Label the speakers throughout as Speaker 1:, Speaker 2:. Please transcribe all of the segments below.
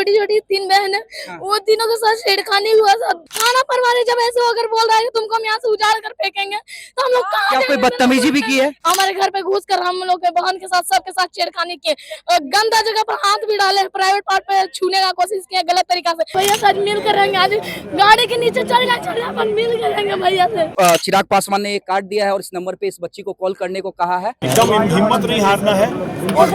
Speaker 1: छोटी छोटी 3 बहन है, वो तीनों के साथ छेड़खानी हुआ। थाना प्रभारी जब ऐसे होकर बोल रहा है कि तुमको हम यहाँ से उजाड़ कर फेंकेंगे, तो हम लोग
Speaker 2: क्या कोई बदतमीजी भी की है?
Speaker 1: हमारे घर पे घुस कर हम लोग के बहन के साथ सबके साथ छेड़खानी किए, गंदा जगह पर हाथ भी डाले, प्राइवेट पार्ट पे छूने का कोशिश किया गलत तरीका से। भैया से आज मिल कर रहेंगे, आज गाड़ी के नीचे चढ़ जाए मिल कर रहेंगे भैया से।
Speaker 2: चिराग पासवान ने एक कार्ड दिया है और इस नंबर पे इस बच्ची को कॉल करने को कहा है।
Speaker 3: एकदम हिम्मत नहीं हारना है। और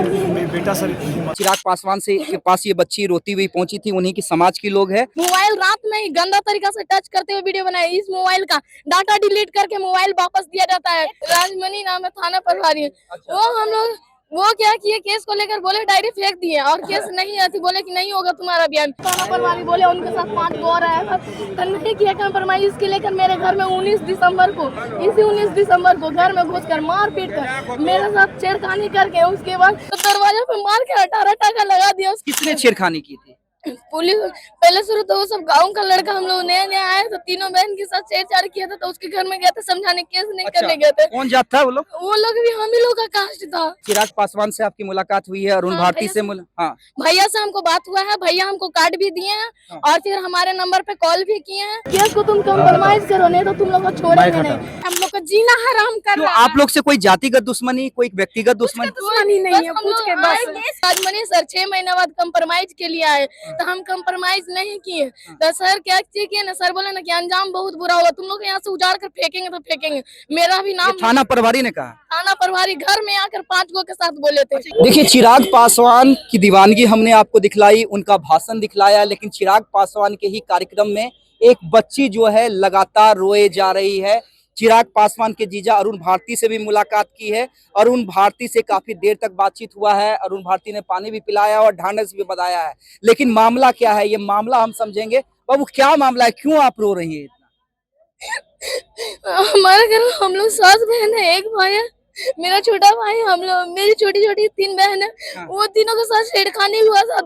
Speaker 3: बेटा सर
Speaker 2: चिराग पासवान से के पास ये बच्ची रोती हुई पहुंची थी, उन्हीं की समाज की लोग है।
Speaker 1: मोबाइल रात में ही गंदा तरीका से टच करते हुए वीडियो बनाए, इस मोबाइल का डाटा डिलीट करके मोबाइल वापस दिया जाता है। राजमणि नाम है थाना प्रभारी, वो हम लोग वो क्या किए, केस को लेकर बोले डायरी फेंक दिए और केस नहीं आती, बोले कि नहीं होगा तुम्हारा बयान। थाना प्रभारी बोले उनके साथ 5 गो और आया था, तो नहीं किया कंप्रोमाइज। इसके लेकर मेरे घर में 19 दिसंबर को घर में घुसकर मार पीट कर मेरे साथ छेड़खानी करके, उसके बाद तो दरवाजे पे मार के 18 टाका लगा दिया।
Speaker 2: किसने छेड़खानी की थी?
Speaker 1: पुलिस पहले शुरू तो वो सब गाँव का लड़का, हम लोग नया नया आए तो तीनों बहन के साथ छेड़छाड़ किया था, तो उसके घर में गए थे समझाने, केस नहीं करने गए थे।
Speaker 2: कौन जात था वो लोग?
Speaker 1: वो लोग भी हम ही लोग का कास्ट था।
Speaker 2: चिराग पासवान से आपकी मुलाकात हुई है, अरुण भारती से हाँ
Speaker 1: भैया से हमको बात हुआ है, भैया हमको कार्ड भी दिए हैं और फिर हमारे नंबर पे कॉल भी किए हैं। केस को तुम कंप्रोमाइज करो, नहीं तो तुम लोग को छोड़ेंगे नहीं। हम लोग को जीना हराम कर रहा है।
Speaker 2: आप लोग से कोई जातिगत दुश्मनी, कोई व्यक्तिगत दुश्मनी
Speaker 1: नहीं है, पूछ के बस। राजमणि सर 6 महीने बाद कंप्रोमाइज के लिए आए, तो हम कंप्रोमाइज नहीं किए। तो सर क्या किए ना, सर बोले ना कि अंजाम बहुत बुरा होगा, तुम लोग यहाँ से उजाड़ कर फेंकेंगे तो फेंकेंगे। मेरा भी नाम
Speaker 2: थाना प्रभारी ने कहा।
Speaker 1: थाना प्रभारी घर में आकर 5 गो के साथ बोले थे।
Speaker 2: देखिए, चिराग पासवान की दीवानगी हमने आपको दिखलाई, उनका भाषण दिखलाया, लेकिन चिराग पासवान के ही कार्यक्रम में एक बच्ची जो है लगातार रोए जा रही है। चिराग पासवान के जीजा अरुण भारती से भी मुलाकात की है। अरुण भारती से काफी देर तक बातचीत हुआ है। अरुण भारती ने पानी भी पिलाया और ढांढस भी बंधाया है। लेकिन मामला क्या है, ये मामला हम समझेंगे। बाबू, क्या मामला है, क्यों आप रो रही है इतना?
Speaker 1: हमारे घर में हम लोग 7 बहन है, 1 भाई है, मेरा छोटा भाई, हम लोग मेरी छोटी छोटी 3 बहन है। वो तीनों के साथ छेड़खानी हुआ था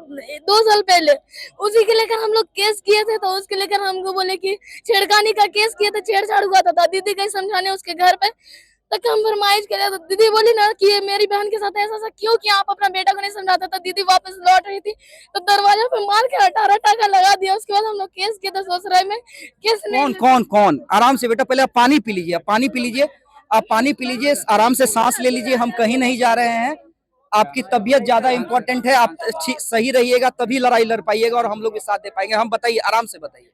Speaker 1: 2 साल पहले, उसी के लेकर हम लोग केस किए थे। तो उसके लेकर हमको बोले कि छेड़खानी का केस किए थे, छेड़छाड़ हुआ था। दीदी गई समझाने उसके घर पे, तो कंप्रोमाइज किया। तो दीदी बोली ना कि ये मेरी बहन के साथ ऐसा क्यों किया, आप अपना बेटा को नहीं समझाते। तो दीदी वापस लौट रही थी, तो दरवाजे पे मार के 18 टाका लगा दिया। उसके बाद हम लोग केस किए थे ससुराल में। केस
Speaker 2: कौन आराम से बेटा, पहले आप पानी पी लीजिए, आप पानी पी लीजिए, आराम से सांस ले लीजिए। हम कहीं नहीं जा रहे हैं, आपकी तबीयत ज्यादा इम्पोर्टेंट है। आप सही रहिएगा तभी लड़ाई लड़ पाइएगा और हम लोग भी साथ दे पाएंगे। हम बताइए, आराम से बताइए,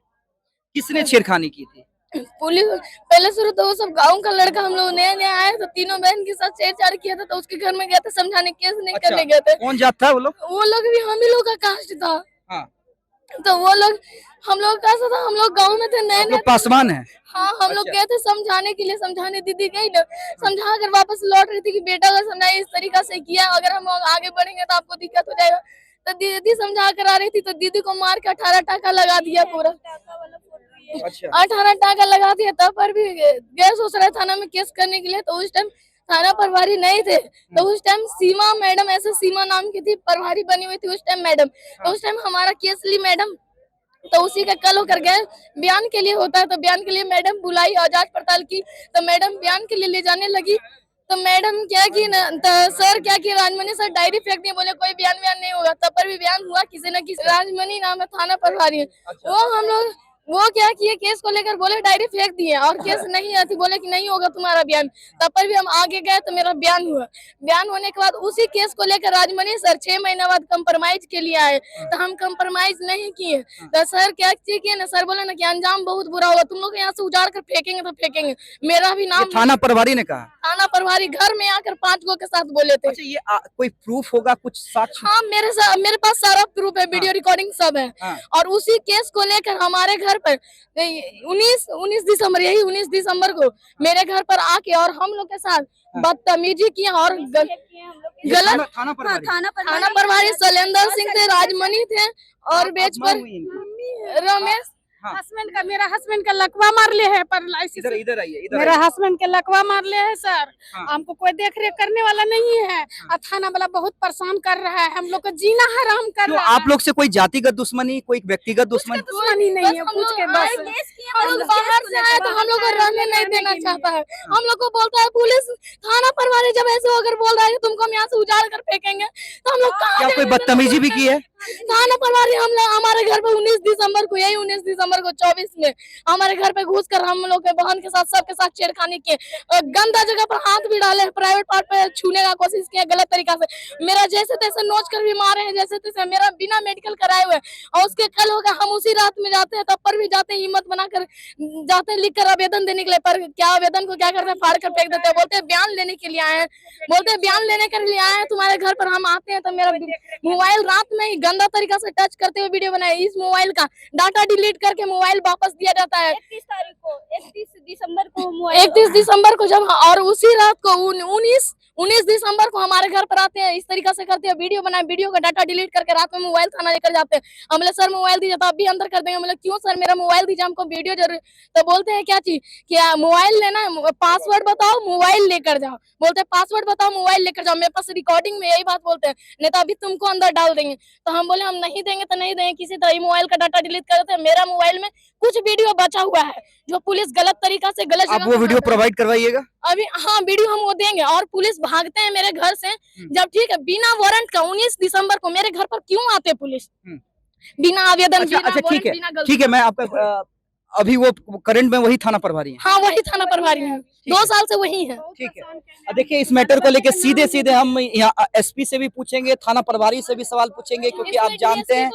Speaker 2: किसने छेड़खानी की थी?
Speaker 1: पुलिस पहले शुरू तो वो सब गाँव का लड़का, हम लोग नया नया आए तो तीनों बहन के साथ छेड़छाड़ किया था, तो उसके घर में गए थे समझाने, केस नहीं करने गए थे।
Speaker 2: कौन जात था वो लोग?
Speaker 1: वो लोग भी हम ही लोग का कास्ट था।
Speaker 2: हाँ।
Speaker 1: तो वो लोग हम लोग कैसा था, हम लोग गाँव में थे नए नए।
Speaker 2: पासवान है?
Speaker 1: हाँ, हम लोग गए थे समझाने के लिए, समझाने दीदी गई ना, समझा कर वापस लौट रही थी कि बेटा का समझाइए, इस तरीका से किया, अगर हम आगे बढ़ेंगे तो आपको दिक्कत हो जाएगा। तो दीदी समझा कर आ रही थी, तो दीदी को मार के 18 टाका लगा दिया पूरा। 18 टाका लगा दिया, तब पर भी गए ससुराल थाना में केस करने के लिए। तो उस टाइम थाना प्रभारी नहीं थे, तो उस टाइम सीमा मैडम, ऐसे सीमा नाम की थी, प्रभारी बनी हुई थी उस टाइम मैडम। तो उस टाइम हमारा केस ली मैडम, तो उसी का कल होकर गए, बयान के लिए होता है। तो बयान के लिए मैडम बुलाई और जांच पड़ताल की, तो मैडम बयान के लिए ले जाने लगी। तो मैडम क्या की ना, तो सर क्या की, राजमणि सर डायरी फेंक दिए, बोले कोई बयान नहीं होगा। तब पर भी बयान हुआ किसी न किसी। राजमणि नाम है थाना प्रभारी, वो हम लोग वो क्या किए, केस को लेकर बोले डायरी फेंक दिए और केस नहीं आती, बोले कि नहीं होगा तुम्हारा बयान। तब पर भी हम आगे गए तो मेरा बयान हुआ। बयान होने के बाद उसी केस को लेकर राजमणि सर 6 महीने बाद कंप्रोमाइज के लिए आए, तो हम कंप्रोमाइज नहीं किए। तो सर क्या किए ना, सर बोले ना कि अंजाम बहुत बुरा होगा, तुम लोग यहाँ से उजाड़ कर फेंकेंगे तो फेंकेंगे। मेरा भी नाम
Speaker 2: थाना प्रभारी ने कहा।
Speaker 1: थाना प्रभारी घर में आकर 5 गो के साथ बोले थे।
Speaker 2: अच्छा, ये कोई प्रूफ होगा, कुछ साक्ष्य?
Speaker 1: हाँ, मेरे पास सारा प्रूफ है, वीडियो रिकॉर्डिंग सब है। और उसी केस को लेकर हमारे घर पर 19 दिसंबर, यही 19 दिसंबर को मेरे घर पर आके और हम लोग के साथ बदतमीजी किया और गलत।
Speaker 2: थाना
Speaker 1: प्रभारी शैलेंद्र सिंह थे, राजमणि थे और बेच पर रमेश
Speaker 2: हाँ।
Speaker 4: हस्बैंड का, मेरा हस्बैंड का लकवा मार ले है पैरालिसिस।
Speaker 2: इधर इधर आइए, इधर
Speaker 4: मेरा
Speaker 2: आइए।
Speaker 4: हस्बैंड के लकवा मार ले है सर।
Speaker 2: हाँ।
Speaker 4: हमको कोई देख रेख करने वाला नहीं है और थाना वाला बहुत परेशान कर रहा है, हम लोग को जीना हराम कर
Speaker 2: क्यों
Speaker 4: रहा है।
Speaker 2: आप लोग से कोई जातिगत दुश्मनी, कोई व्यक्तिगत दुश्मनी?
Speaker 4: दुश्मनी नहीं है, पूछ के बस।
Speaker 1: हम लोग बाहर से आए तो हम लोग को रहने नहीं देना चाहता है। हम लोग को बोलता है पुलिस थाना प्रभारी जब ऐसे होकर बोल रहा है कि तुमको हम यहाँ से उजाड़ कर फेंकेंगे तो हम लोग कहाँ
Speaker 2: क्या कोई
Speaker 1: जाएंगे?
Speaker 2: बदतमीजी भी की है?
Speaker 1: थाना प्रभारी हम लोग हमारे घर पे 19 दिसंबर को, यही 19 दिसंबर को 24 में हमारे घर पे घुस कर हम लोग के बहन के साथ सबके साथ छेड़खानी किए, गंदा जगह पर हाथ भी डाले, प्राइवेट पार्ट पे छूने का कोशिश किया गलत तरीका से, मेरा जैसे तैसे नोच कर भी मारे हैं जैसे तैसे, मेरा बिना मेडिकल कराए हुए। और उसके कल होगा हम उसी रात में जाते हैं, तब पर भी जाते हैं हिम्मत बनाकर जाते हैं, लिख कर आवेदन देने के लिए, पर क्या आवेदन को क्या करते हैं, फाड़ कर फेंक देते हैं, बोलते हैं बयान लेने के लिए आए हैं, बोलते हैं बयान लेने के लिए आए हैं तुम्हारे घर पर। हम आते हैं तो मेरा मोबाइल रात में ही गंदा तरीका से टच करते हुए वीडियो बनाए, इस मोबाइल का डाटा डिलीट करके मोबाइल वापस दिया जाता है
Speaker 5: 31 दिसंबर को
Speaker 1: 31 दिसंबर को जब, और उसी रात को 19 दिसंबर को हमारे घर पर आते हैं, इस तरीका से करते हैं, वीडियो बनाए, वीडियो का डाटा डिलीट करके रात में मोबाइल थाना लेकर जाते हैं। हम बोले सर मोबाइल दीजिए तो अब भी अंदर कर देंगे, हम बोले क्यों सर मेरा मोबाइल दीजिए, हमको वीडियो जरूर। तो बोलते हैं क्या चीज, क्या मोबाइल लेना है, पासवर्ड बताओ मोबाइल लेकर जाओ, बोलते हैं पासवर्ड बताओ मोबाइल लेकर जाओ, मेरे पास रिकॉर्डिंग में यही बात बोलते हैं, नहीं तो अभी तुमको अंदर डाल देंगे। तो हम बोले हम नहीं देंगे तो नहीं देंगे, किसी तरह मोबाइल का डाटा डिलीट कर देते हैं। मेरा मोबाइल में कुछ वीडियो बचा हुआ है जो पुलिस गलत तरीका से गलत
Speaker 2: आप
Speaker 1: जगह
Speaker 2: वो
Speaker 1: पर
Speaker 2: वीडियो प्रोवाइड करवाइएगा।
Speaker 1: अभी, हाँ वीडियो हम वो देंगे। और पुलिस भागते हैं मेरे घर से जब, ठीक है बिना वारंट का 19 दिसंबर को मेरे घर पर क्यों आते पुलिस, बिना आवेदन,
Speaker 2: अच्छा
Speaker 1: बिना
Speaker 2: अच्छा, ठीक
Speaker 1: वारंट,
Speaker 2: है
Speaker 1: बिना गलती।
Speaker 2: ठीक है, मैं आपका अभी वो करंट में वही थाना प्रभारी है।
Speaker 1: हाँ वही थाना प्रभारी है, 2 साल से वही है।
Speaker 2: ठीक है, देखिए इस मैटर को लेके सीधे सीधे हम यहाँ एसपी से भी पूछेंगे, थाना प्रभारी से भी सवाल पूछेंगे, क्योंकि आप जानते हैं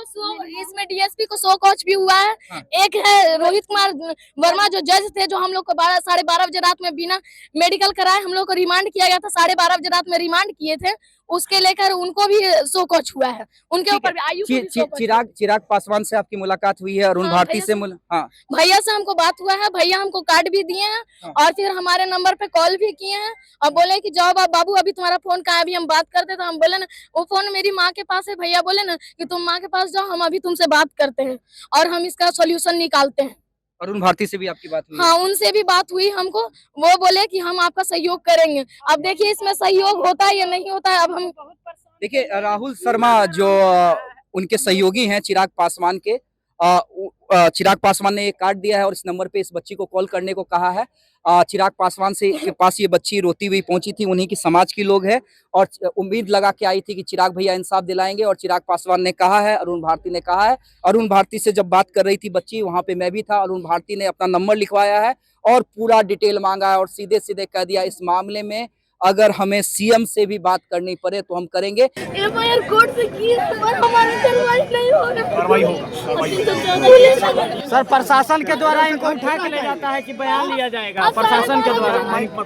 Speaker 1: इसमें डीएसपी को 100 कॉच भी हुआ है।
Speaker 2: हाँ।
Speaker 1: एक है रोहित कुमार वर्मा जो जज थे, जो हम लोग को 12:30 बजे रात में बिना मेडिकल कराए हम लोग को रिमांड किया गया था, 12:30 बजे रात में रिमांड किए थे, उसके लेकर उनको भी 100 कॉच हुआ है, उनके ऊपर भी आयु को भी 100 कॉच।
Speaker 2: चिराग पासवान से आपकी मुलाकात हुई है, अरुण
Speaker 1: हाँ,
Speaker 2: भारती से हाँ
Speaker 1: भैया से हमको बात हुआ है, भैया हमको कार्ड भी दिए हैं
Speaker 2: हाँ।
Speaker 1: और फिर हमारे नंबर पे कॉल भी किए हैं और बोले कि जाओ बाबू अभी तुम्हारा फोन कहाँ है, अभी हम बात करते। तो हम बोले ना वो फोन मेरी माँ के पास है, भैया बोले ना कि तुम माँ के पास जाओ, हम अभी तुमसे बात करते हैं और हम इसका सोल्यूशन निकालते हैं।
Speaker 2: अरुण भारती से भी आपकी बात हुई?
Speaker 1: हाँ उनसे भी बात हुई हमको, वो बोले कि हम आपका सहयोग करेंगे। अब देखिए इसमें सहयोग होता है या नहीं होता है। अब हम
Speaker 2: देखिए राहुल शर्मा जो उनके सहयोगी हैं चिराग पासवान के, चिराग पासवान ने एक कार्ड दिया है और इस नंबर पे इस बच्ची को कॉल करने को कहा है। चिराग पासवान से के पास ये बच्ची रोती हुई पहुंची थी, उन्हीं की समाज की लोग है और उम्मीद लगा के आई थी कि चिराग भैया इंसाफ दिलाएंगे। और चिराग पासवान ने कहा है, अरुण भारती ने कहा है, अरुण भारती से जब बात कर रही थी बच्ची वहां पे मैं भी था, अरुण भारती ने अपना नंबर लिखवाया है और पूरा डिटेल मांगा है और सीधे सीधे कह दिया इस मामले में अगर हमें सीएम से भी बात करनी पड़े तो हम करेंगे।
Speaker 1: एफआईआर कोर्ट से की है पर हमारी कार्रवाई नहीं हो रहा।
Speaker 3: कार्रवाई होगा।
Speaker 6: सर प्रशासन के द्वारा इनको उठा के ले जाता है कि बयान लिया जाएगा प्रशासन के द्वारा।
Speaker 1: हमको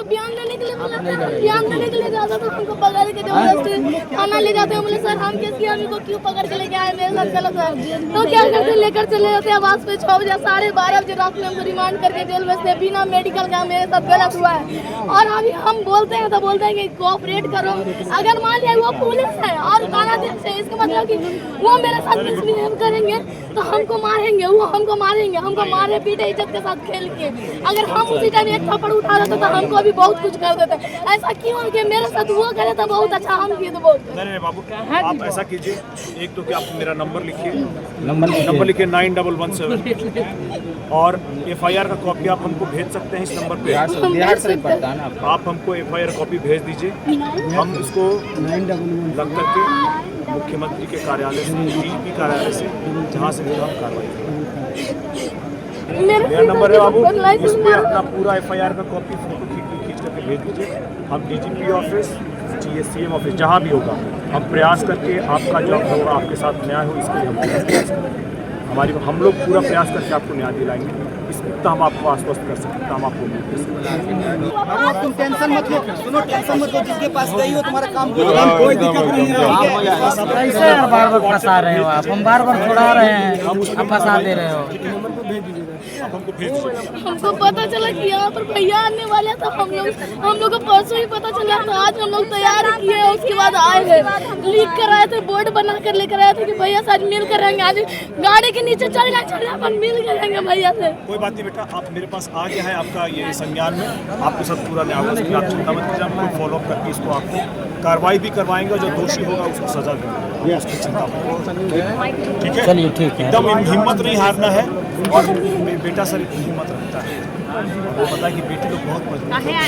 Speaker 1: बयान देने के लिए बोला था, बयान देने के लिए जाता था, हमको पकड़ के जबरदस्ती थाना ले जाते हैं। बोले सर हम किस आदमी को क्यों पकड़ के लेके आए, मेरे साथ गलत है। तो क्या करते, लेकर चले जाते हैं आवास पे 6 बजे, 12:30 बजे रात में हमको रिमांड करके जेल भेजते हैं बिना मेडिकल का। मेरे साथ गलत हुआ है और अभी हम बोलते हैं तो बोलते हैं कि कोऑपरेट करो। अगर मान लिया वो पुलिस है और काराध्यक्ष है, इसका मतलब कि वो मेरे साथ मिसबिहेव करेंगे तो हमको मारेंगे, वो हमको मारेंगे, हमको मारे पीटे इज्जत के साथ खेल के। अगर हम उसी टाइम एक थप्पड़ उठा देते तो हमको भी बहुत कुछ कर देते। ऐसा क्यों है कि मेरे साथ वो करे तो बहुत अच्छा, हम किए तो बहुत।
Speaker 3: नहीं बाबू आप ऐसा कीजिए, एक तो कि आप मेरा नंबर लिखिए, नंबर लिखिए 9117 और एफआईआर का कॉपी आप हमको भेज सकते हैं इस नंबर पे। आप हमको एफआईआर कॉपी भेज दीजिए, हम इसको लग करके मुख्यमंत्री के कार्यालय से, डीजीपी कार्यालय से, जहाँ से भी हम कार्रवाई करेंगे। मेरा नंबर है बाबू, उस पर अपना पूरा एफआईआर का कॉपी फोटो खींच करके भेज दीजिए। हम डीजीपी ऑफिस, सीएम ऑफिस, जहाँ भी होगा हम प्रयास करके आपका जो होगा आपके साथ न्याय हो इसके लिए हम प्रयास करेंगे। हम लोग पूरा प्रयास करके आपको न्याय दिलाएंगे। इतना हम आपको आश्वस्त कर सकते हैं, हम आपको उम्मीद कर सकते हैं।
Speaker 2: तुम टेंशन मत लो, सुनो टेंशन मत लो, जिसके पास गई हो तुम्हारा काम
Speaker 6: कोई दिक्कत नहीं है। कैसे यार बार बार फंसा रहे हो आप, हम बार बार छुड़ा रहे हैं, आप फंसा दे रहे हो।
Speaker 3: आप हमको भेज दीजिए।
Speaker 1: हमको पता चला कि यहाँ पर भैया आने वाले था। हम लोग को परसों ही पता चला था। आज हम लोग तैयार किए, उसके बाद आए हैं, लिख कर आए थे, बोर्ड बना कर लेकर आए थे कि भैया से आज मिल कर रहेंगे। आज गाड़ी के नीचे चल जाए अपन मिल कर रहेंगे भैया से।
Speaker 3: कोई बात नहीं बेटा, आप मेरे पास आ गया है आपका ये संज्ञान में, आपको सब पूरा न्याय होगा, इसकी आप चिंता मत कीजिए। हम लोग फॉलो अप करके इसको आपको कार्रवाई भी करवाएंगे, जो दोषी होगा उसको सजा देंगे, उसकी चिंता मत। ठीक है,
Speaker 6: चलिए ठीक है।
Speaker 3: एकदम हिम्मत नहीं हारना है। और बेटा सर हिम्मत रखता है, आपको पता है कि बेटी लोग बहुत मजबूत है,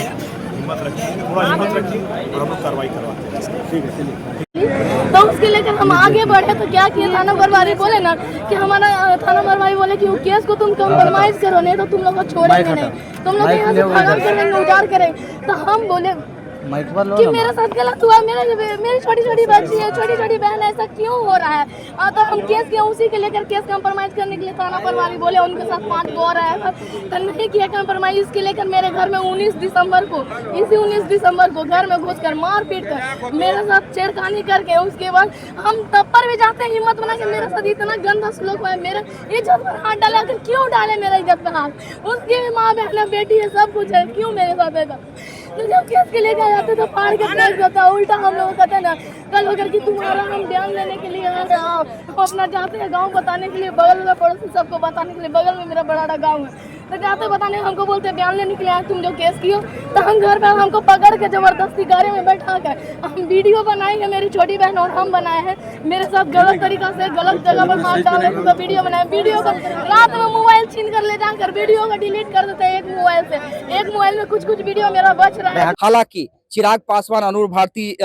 Speaker 3: हिम्मत रखिए, थोड़ा हिम्मत रखिए और हम लोग कार्रवाई करवाते हैं। ठीक है, चलिए।
Speaker 1: तो उसके लेकर हम आगे बढ़े तो क्या किए, थाना प्रभारी बोले ना कि हमारा थाना प्रभारी बोले कि वो केस को तुम कंप्रोमाइज करो, नहीं तो तुम लोग को छोड़ेंगे नहीं, तुम लोग यहाँ से खत्म करेंगे, उजाड़ करेंगे। तो हम बोले कि मेरे साथ गलत हुआ, मेरी छोटी छोटी बच्ची है, छोटी छोटी बहन है, ऐसा क्यों हो रहा है। तो हम केस किया, उसी के लेकर केस कंप्रोमाइज करने के लिए थाना प्रभारी बोले उनके साथ 5 गो रहा है, तो नहीं किया कंप्रोमाइज। इसके लेकर मेरे घर में 19 दिसंबर को घर में घुसकर मार पीट कर मेरे साथ छेड़खानी करके, उसके बाद हम तब पर भी जाते हैं हिम्मत बना के मेरे साथ इतना गंदा सलूक हुआ है। मेरे इज्जत पर हाथ डाला कर, क्यों डाले मेरा इज्जत पर हाथ, उसकी भी माँ बहन बेटी है, सब कुछ है, क्यों मेरे साथ ऐसा। तो जब केस के लेकर जाते तो फाड़ के फेंक देता, उल्टा हम लोग कहते ना कल होकर कि तुम्हारा हम बयान लेने के लिए हम अपना जाते हैं गांव बताने के लिए, बगल में पड़ोसी सबको बताने के लिए, बगल में मेरा बड़ा गांव है, तो जाते बताने हमको बोलते हैं बयान लेने के लिए तुम जो केस कियो। तो हम घर पर हमको पकड़ के जबरदस्ती गाड़ी में बैठा कर हम वीडियो बनाएंगे, मेरी छोटी बहन और हम बनाए हैं, मेरे साथ गलत तरीका से गलत जगह पर हाथ डाल रहे तो वीडियो बनाए, वीडियो को रात में मोबाइल छीन कर ले जाकर वीडियो को डिलीट कर देते हैं। एक मोबाइल में कुछ वीडियो मेरा बच रहा है।
Speaker 2: हालांकि चिराग पासवान, अनूर भारती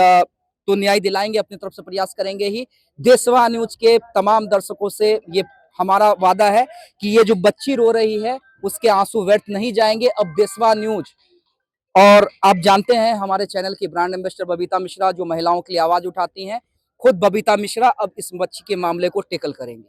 Speaker 2: तो न्याय दिलाएंगे, अपनी तरफ से प्रयास करेंगे ही। देशवा न्यूज के तमाम दर्शकों से ये हमारा वादा है कि ये जो बच्ची रो रही है उसके आंसू व्यर्थ नहीं जाएंगे। अब देशवा न्यूज, और आप जानते हैं हमारे चैनल की ब्रांड एम्बेसडर बबीता मिश्रा जो महिलाओं के लिए आवाज उठाती हैं, खुद बबीता मिश्रा अब इस बच्ची के मामले को टेकल करेंगे।